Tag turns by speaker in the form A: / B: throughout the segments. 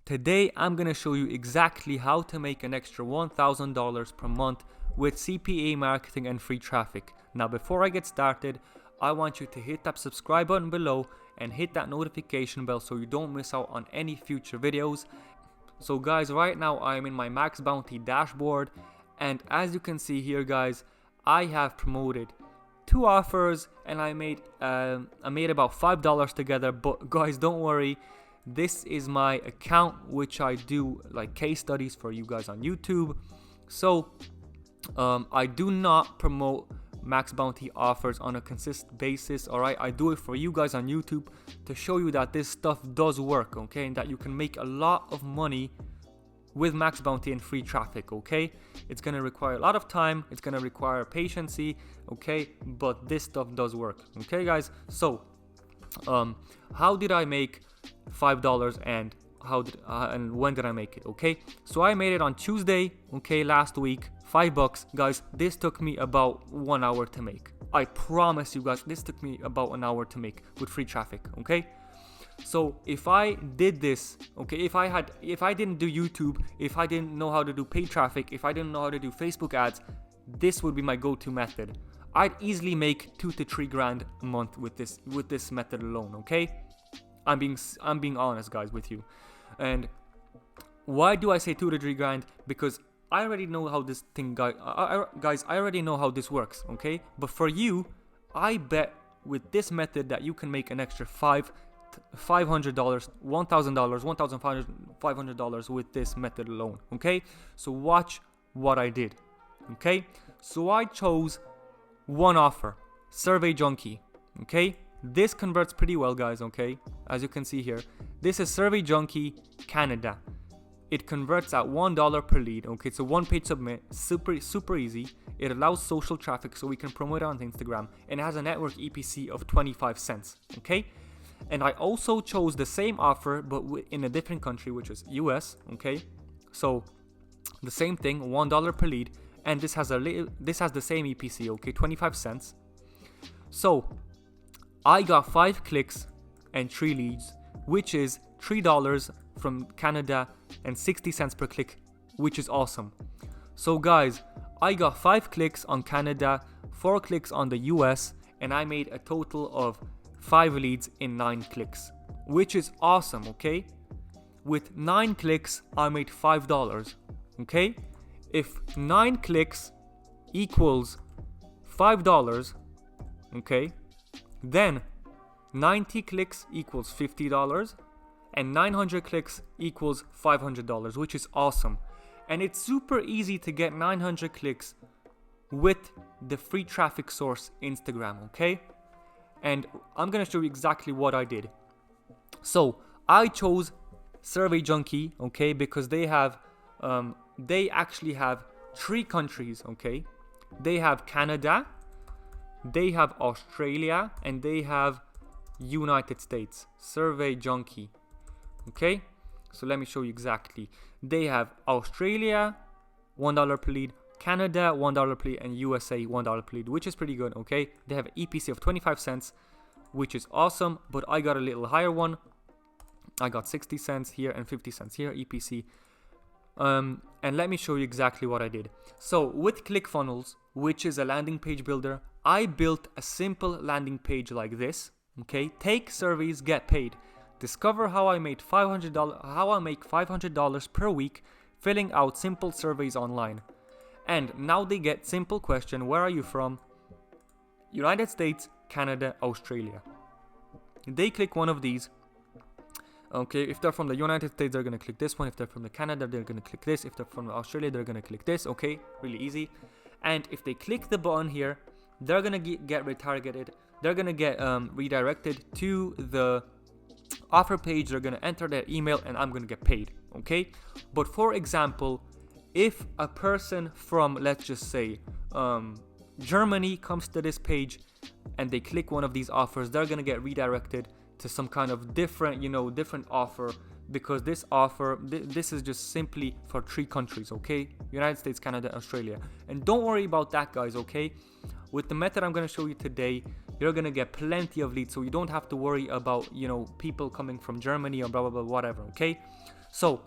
A: Today I'm gonna show you exactly how to make an extra $1,000 per month with CPA marketing and free traffic. Now before I get started, I want you to hit that subscribe button below and hit that notification bell so you don't miss out on any future videos. So guys, right now I'm in my MaxBounty dashboard, and as you can see here guys, I have promoted 2 offers and I made about $5 together. But guys, don't worry, this is my account which I do like case studies for you guys on YouTube. So I do not promote MaxBounty offers on a consistent basis. Alright, I do it for you guys on YouTube to show you that this stuff does work, okay, and that you can make a lot of money with MaxBounty and free traffic. Okay, it's gonna require a lot of time, it's gonna require patience, okay, but this stuff does work. Okay guys, so how did I make $5 and and when did I make it? Okay, so I made it on Tuesday, okay, last week. $5 guys. This took me about 1 hour to make. I promise you guys, this took me about an hour to make with free traffic. Okay, so if I did this, okay, if I didn't do YouTube, if I didn't know how to do paid traffic, if I didn't know how to do Facebook ads, this would be my go-to method. I'd easily make 2 to 3 grand a month with this method alone. Okay, I'm being honest guys with you. And why do I say 2 to 3 grand? Because I already know how this thing, guys, I already know how this works, okay? But for you, I bet with this method that you can make an extra $500, $1,000, $1,500 with this method alone, okay? So watch what I did, okay? So I chose one offer, Survey Junkie, okay? This converts pretty well, guys, okay? As you can see here, this is Survey Junkie Canada. It converts at $1 per lead. Okay, it's a 1-page submit, super easy. It allows social traffic so we can promote it on Instagram, and it has a network EPC of 25 cents. Okay, and I also chose the same offer but in a different country, which is US. Okay, so the same thing, $1 per lead, and this has the same EPC. Okay, 25 cents. So I got 5 clicks and 3 leads, which is $3 from Canada and 60 cents per click, which is awesome. So guys, I got 5 clicks on Canada, 4 clicks on the US, and I made a total of 5 leads in 9 clicks, which is awesome. Okay, with 9 clicks I made $5. Okay, if 9 clicks equals $5, okay, then 90 clicks equals $50, and 900 clicks equals $500, which is awesome. And it's super easy to get 900 clicks with the free traffic source Instagram, okay? And I'm gonna show you exactly what I did. So I chose Survey Junkie, okay, because they actually have 3 countries, okay? They have Canada, they have Australia, and they have United States. Survey Junkie. Okay, so let me show you exactly. They have Australia, $1 per lead, Canada, $1 per lead, and USA, $1 per lead, which is pretty good. Okay, they have an EPC of 25 cents, which is awesome, but I got a little higher one. I got 60 cents here and 50 cents here, EPC. And let me show you exactly what I did. So with ClickFunnels, which is a landing page builder, I built a simple landing page like this. Okay, take surveys, get paid. Discover how I made $500 per week filling out simple surveys online. And now they get simple question, where are you from? United States, Canada, Australia. They click one of these. Okay, if they're from the United States, they're gonna click this one. If they're from the Canada, they're gonna click this. If they're from Australia, they're gonna click this. Okay, really easy. And if they click the button here, they're gonna get retargeted. They're gonna get redirected to the offer page. They're gonna enter their email and I'm gonna get paid. Okay, but for example, if a person from, let's just say, Germany comes to this page and they click one of these offers, they're gonna get redirected to some kind of different offer, because this offer, this is just simply for 3 countries. Okay, United States, Canada, Australia. And don't worry about that, guys. Okay, with the method I'm going to show you today, you're gonna get plenty of leads, so you don't have to worry about, you know, people coming from Germany or blah blah blah, whatever. Okay, so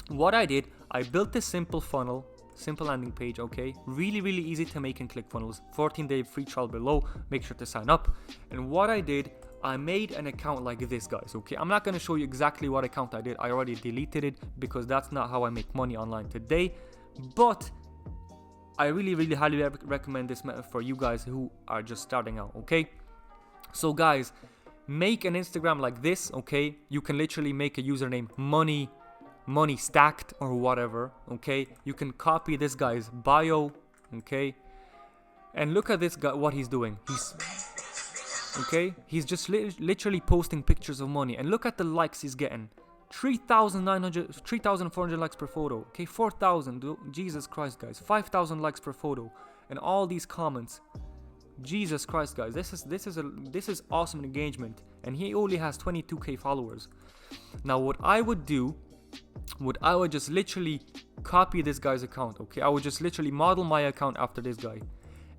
A: what I did, I built this simple funnel, simple landing page. Okay, really easy to make in ClickFunnels. 14-day free trial below. Make sure to sign up. And what I did, I made an account like this, guys. Okay, I'm not gonna show you exactly what account I did. I already deleted it because that's not how I make money online today. But I really highly recommend this method for you guys who are just starting out. Okay, so guys, make an Instagram like this. Okay, you can literally make a username money stacked or whatever. Okay, you can copy this guy's bio. Okay, and look at this guy, what he's doing. He's just literally posting pictures of money, and look at the likes he's getting. 3,400 likes per photo. Okay, 4,000. Jesus Christ, guys. 5,000 likes per photo, and all these comments. Jesus Christ, guys. This is awesome engagement, and he only has 22k followers. Now, what I would just literally copy this guy's account. Okay, I would just literally model my account after this guy,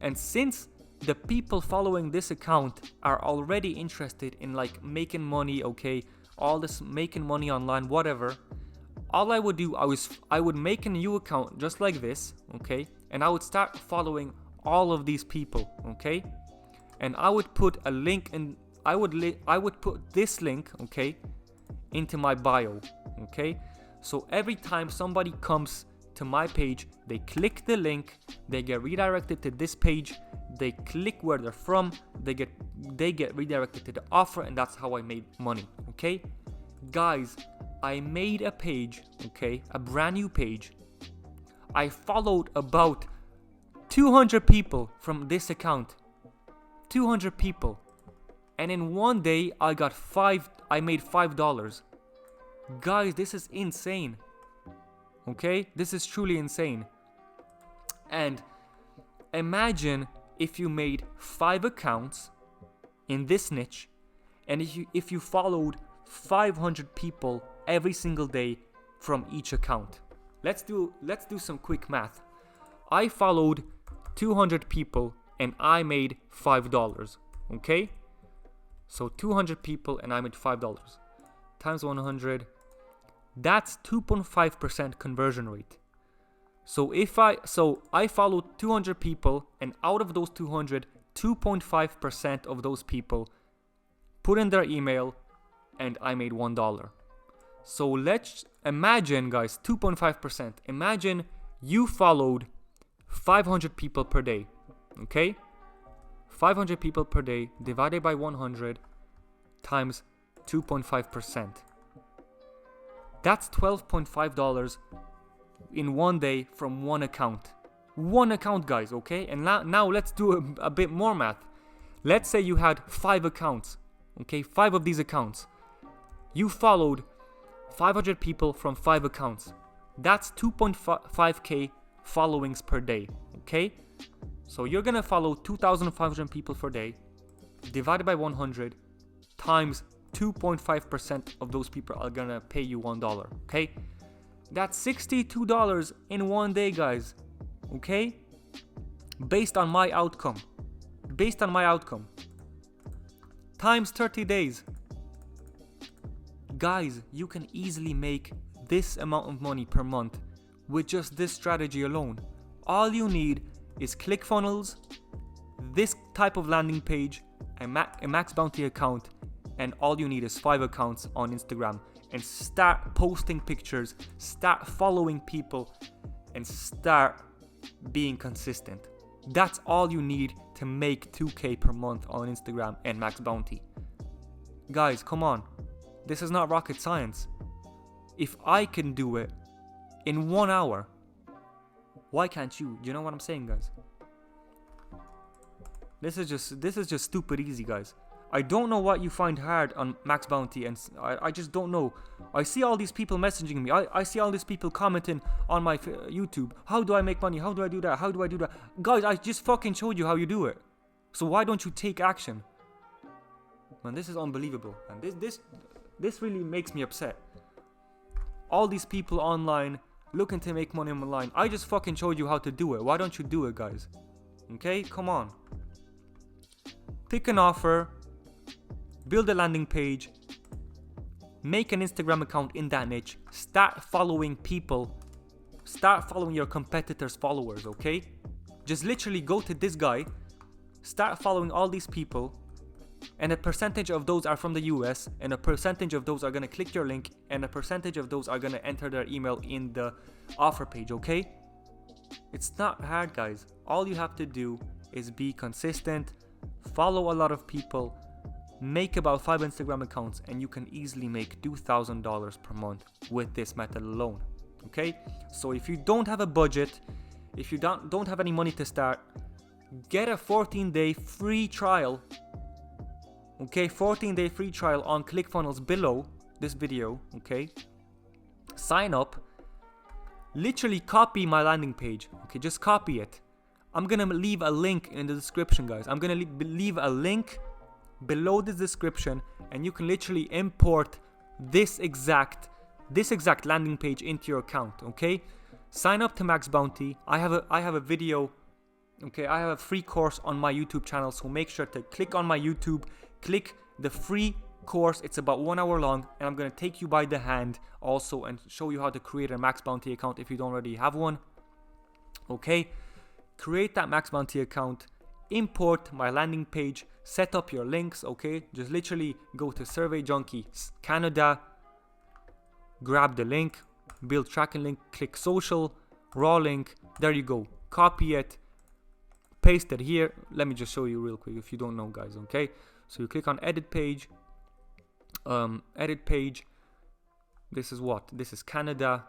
A: and since the people following this account are already interested in like making money, okay, all this making money online, whatever, all I would do, I would make a new account just like this, okay, and I would start following all of these people, okay, and I would put a link in, I would put this link, okay, into my bio, okay, so every time somebody comes to my page, they click the link, they get redirected to this page, they click where they're from, they get redirected to the offer, and that's how I made money. Okay, guys, I made a page, okay, a brand new page. I followed about 200 people from this account, 200 people, and in one day I made $5. Guys, this is insane. Okay, this is truly insane. And imagine if you made 5 accounts in this niche, and if you followed 500 people every single day from each account. Let's do some quick math. I followed 200 people and I made $5. Okay, so 200 people and I made $5 times 100. That's 2.5% conversion rate. So I followed 200 people, and out of those 200, 2.5% of those people put in their email, and I made $1. So let's imagine, guys, 2.5%. Imagine you followed 500 people per day. Okay? 500 people per day divided by 100 times 2.5%. That's $12.5 in one day from one account. One account, guys, okay? And now let's do a bit more math. Let's say you had 5 accounts, okay? 5 of these accounts. You followed 500 people from 5 accounts. That's 2.5k followings per day, okay? So you're gonna follow 2,500 people per day, divided by 100, times 2.5% of those people are gonna pay you $1, okay? That's $62 in one day, guys, okay? Based on my outcome. Times 30 days. Guys, you can easily make this amount of money per month with just this strategy alone. All you need is ClickFunnels, this type of landing page, a MaxBounty account, and all you need is 5 accounts on Instagram, and start posting pictures, start following people, and start being consistent. That's all you need to make 2k per month on Instagram and MaxBounty. Guys, come on. This is not rocket science. If I can do it in 1 hour, why can't you? Do you know what I'm saying, guys? This is just stupid easy, guys. I don't know what you find hard on MaxBounty, and I just don't know. I see all these people messaging me. I see all these people commenting on my YouTube. How do I make money? How do I do that? How do I do that? Guys, I just fucking showed you how you do it. So why don't you take action? Man, this is unbelievable. And this really makes me upset. All these people online looking to make money online. I just fucking showed you how to do it. Why don't you do it, guys? Okay, come on. pick an offer, build a landing page, make an Instagram account in that niche, start following people, start following your competitors' followers, okay? Just literally go to this guy, start following all these people, and a percentage of those are from the US, and a percentage of those are gonna click your link, and a percentage of those are gonna enter their email in the offer page, okay? It's not hard, guys. All you have to do is be consistent, follow a lot of people, make about 5 Instagram accounts, and you can easily make $2,000 per month with this method alone, okay? So if you don't have a budget, if you don't have any money to start, get a 14-day free trial, okay? 14-day free trial on ClickFunnels below this video, okay? Sign up, literally copy my landing page, okay? Just copy it. I'm gonna leave a link in the description, guys. I'm gonna leave a link below the description, and you can literally import this exact landing page into your account, okay? Sign up to MaxBounty. I have a video, okay? I have a free course on my YouTube channel, so make sure to click on my YouTube, click the free course. It's about 1 hour long, and I'm gonna take you by the hand also and show you how to create a MaxBounty account if you don't already have one, okay? Create that MaxBounty account, import my landing page, set up your links, okay? Just literally go to Survey Junkie Canada, grab the link, build tracking link, click social, raw link, there you go. Copy it, paste it here. Let me just show you real quick if you don't know, guys, okay? So you click on edit page, this is what? This is Canada.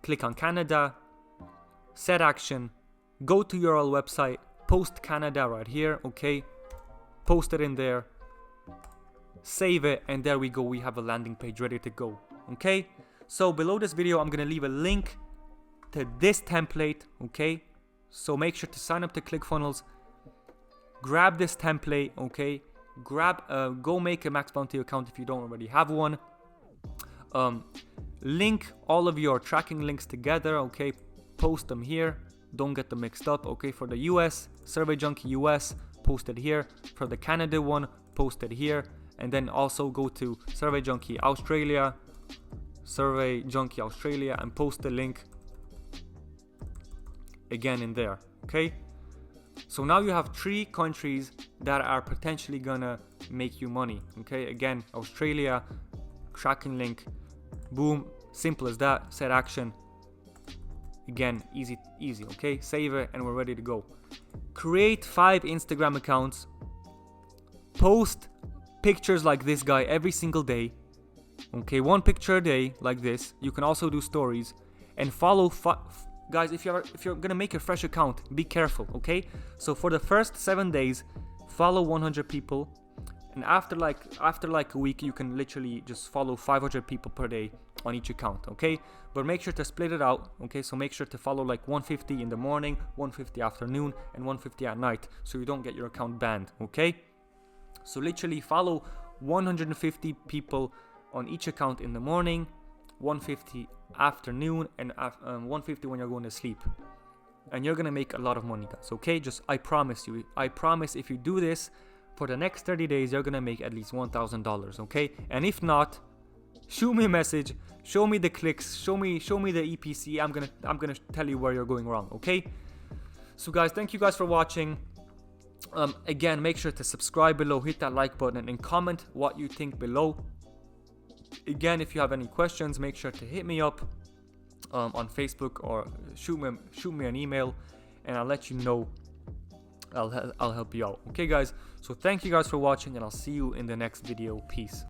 A: Click on Canada, set action, go to your website, post Canada right here, okay? Post it in there, save it, and there we go. We have a landing page ready to go, okay? So below this video, I'm gonna leave a link to this template, okay? So make sure to sign up to ClickFunnels, grab this template, okay? Go make a MaxBounty account if you don't already have one. Link all of your tracking links together, okay? Post them here, don't get them mixed up, okay? For the US, Survey Junkie US, post it here. For the Canada one, post it here. And then also go to Survey Junkie Australia, and post the link again in there, okay? So now you have 3 countries that are potentially gonna make you money, okay? Again, Australia, tracking link, boom, simple as that, set action. Again, easy, okay? Save it, and we're ready to go. Create 5 Instagram accounts, post pictures like this guy every single day, okay? 1 picture a day like this. You can also do stories, and follow guys, if you're gonna make a fresh account, be careful, okay? So for the first 7 days, follow 100 people, and after like a week, you can literally just follow 500 people per day on each account, okay? But make sure to split it out, okay? So make sure to follow like 150 in the morning, 150 afternoon, and 150 at night, so you don't get your account banned, okay? So literally follow 150 people on each account in the morning, 150 afternoon, and 150 when you're going to sleep. And you're gonna make a lot of money, guys, okay? I promise you, if you do this for the next 30 days, you're gonna make at least $1,000, okay? And if not, shoot me a message, show me the clicks, show me the EPC. I'm gonna tell you where you're going wrong, okay? So guys, thank you guys for watching. Again, make sure to subscribe below, hit that like button, and comment what you think below. Again, if you have any questions, make sure to hit me up on Facebook, or shoot me an email, and I'll let you know. I'll help you out, okay guys? So thank you guys for watching, and I'll see you in the next video. Peace.